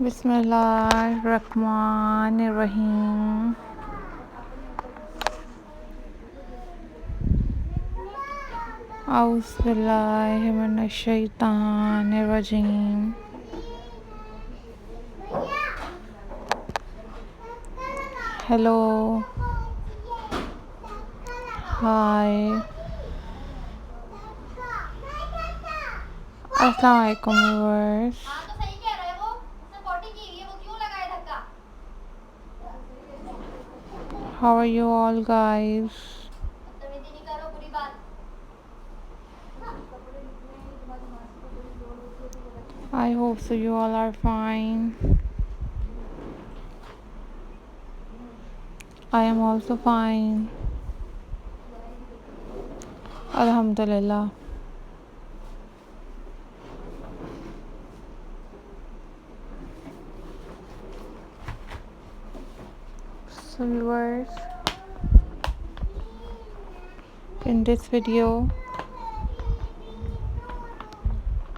Bismillahirrahmanirrahim. Auzubillahi minash-shaytanir-rajim. Hello. Hi. Assalamualaikum viewers. How are you all guys? I hope so you all are fine. I am also fine. Alhamdulillah. So viewers, in this video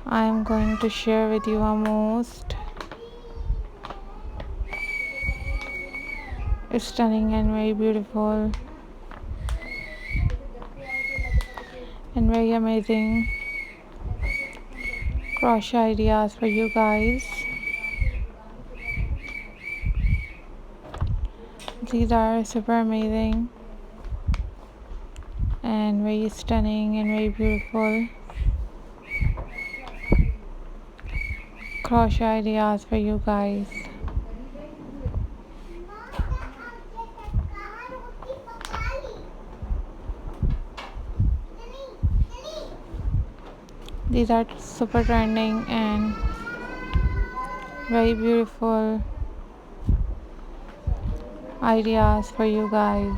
I am going to share with you a most stunning and very beautiful and very amazing crochet ideas for you guys. These are super amazing and very stunning and very beautiful crochet ideas for you guys. These are super trending and very beautiful ideas for you guys.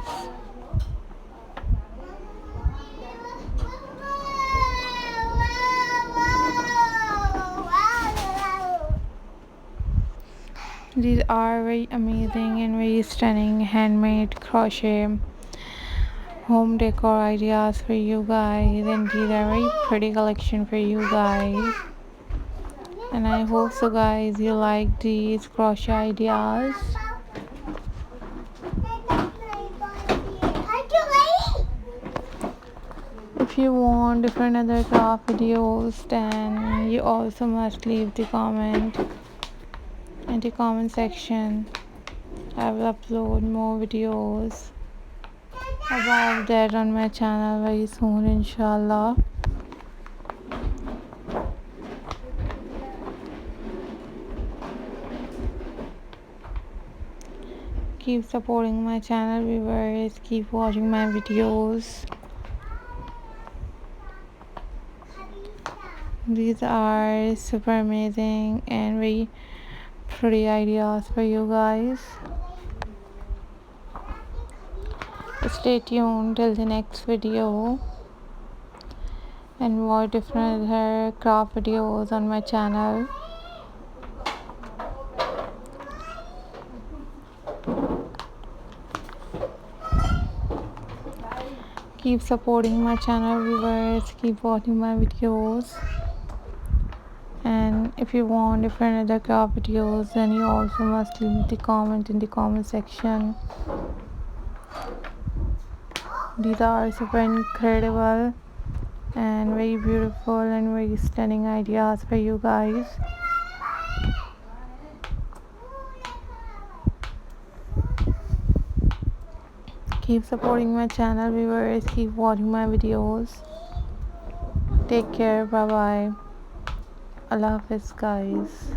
These are very amazing and very stunning handmade crochet home decor ideas for you guys, and these are very pretty collection for you guys, and I hope so guys you like these crochet ideas. If you want different other craft videos, then you also must leave the comment in the comment section. I will upload more videos about that on my channel very soon, inshallah. Keep supporting my channel viewers, keep watching my videos. These are super amazing and very pretty ideas for you guys. Stay tuned till the next video and watch different other craft videos on my channel. Keep supporting my channel viewers, keep watching my videos, and if you want different other craft videos, then you also must leave the comment in the comment section. These are super incredible and very beautiful and very stunning ideas for you guys. Keep supporting my channel viewers, keep watching my videos. Take care, bye bye. Allah Hafiz guys.